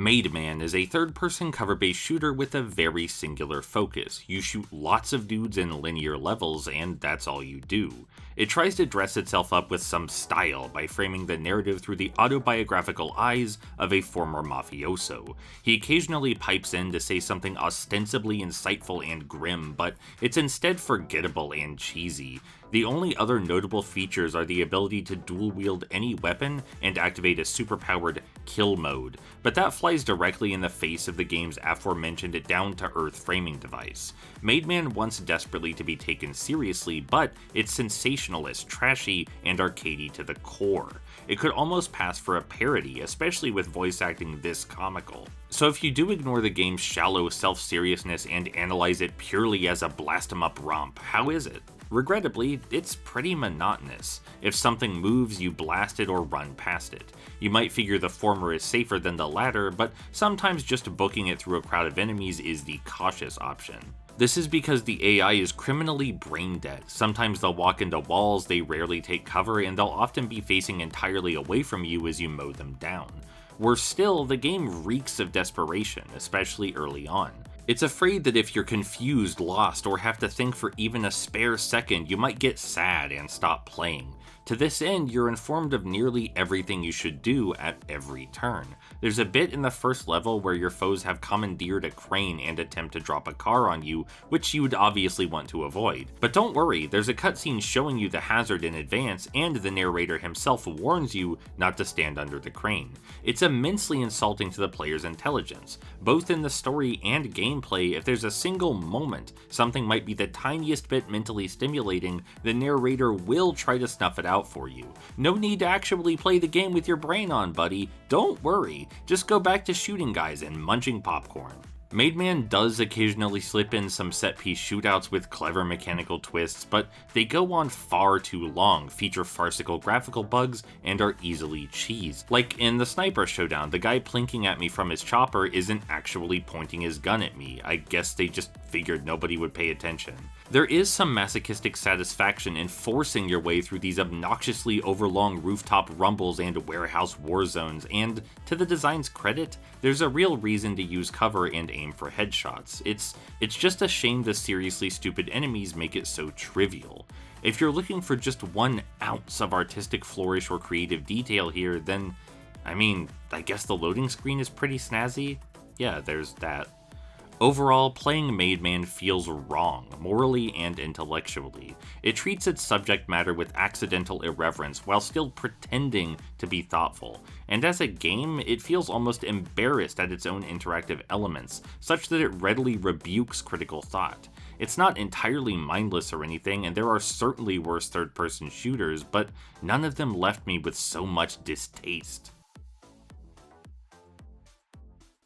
MadeMan is a third-person cover-based shooter with a very singular focus. You shoot lots of dudes in linear levels, and that's all you do. It tries to dress itself up with some style by framing the narrative through the autobiographical eyes of a former mafioso. He occasionally pipes in to say something ostensibly insightful and grim, but it's instead forgettable and cheesy. The only other notable features are the ability to dual-wield any weapon and activate a superpowered kill mode, but that flies directly in the face of the game's aforementioned down-to-earth framing device. MadeMan wants desperately to be taken seriously, but it's sensationalist, trashy, and arcadey to the core. It could almost pass for a parody, especially with voice acting this comical. So if you do ignore the game's shallow self-seriousness and analyze it purely as a blast-em-up romp, how is it? Regrettably, it's pretty monotonous. If something moves, you blast it or run past it. You might figure the former is safer than the latter, but sometimes just booking it through a crowd of enemies is the cautious option. This is because the AI is criminally brain dead. Sometimes they'll walk into walls, they rarely take cover, and they'll often be facing entirely away from you as you mow them down. Worse still, the game reeks of desperation, especially early on. It's afraid that if you're confused, lost, or have to think for even a spare second, you might get sad and stop playing. To this end, you're informed of nearly everything you should do at every turn. There's a bit in the first level where your foes have commandeered a crane and attempt to drop a car on you, which you would obviously want to avoid. But don't worry, there's a cutscene showing you the hazard in advance, and the narrator himself warns you not to stand under the crane. It's immensely insulting to the player's intelligence. Both in the story and gameplay, if there's a single moment something might be the tiniest bit mentally stimulating, the narrator will try to snuff it out for you. No need to actually play the game with your brain on, buddy. Don't worry, just go back to shooting guys and munching popcorn. MadeMan does occasionally slip in some set-piece shootouts with clever mechanical twists, but they go on far too long, feature farcical graphical bugs, and are easily cheesed. Like in the sniper showdown, the guy plinking at me from his chopper isn't actually pointing his gun at me. I guess they just figured nobody would pay attention. There is some masochistic satisfaction in forcing your way through these obnoxiously overlong rooftop rumbles and warehouse war zones, and to the design's credit, there's a real reason to use cover and aim for headshots. It's just a shame the seriously stupid enemies make it so trivial. If you're looking for just 1 ounce of artistic flourish or creative detail here, then, I guess the loading screen is pretty snazzy. Yeah, there's that. Overall, playing MadeMan feels wrong, morally and intellectually. It treats its subject matter with accidental irreverence while still pretending to be thoughtful. And as a game, it feels almost embarrassed at its own interactive elements, such that it readily rebukes critical thought. It's not entirely mindless or anything, and there are certainly worse third-person shooters, but none of them left me with so much distaste.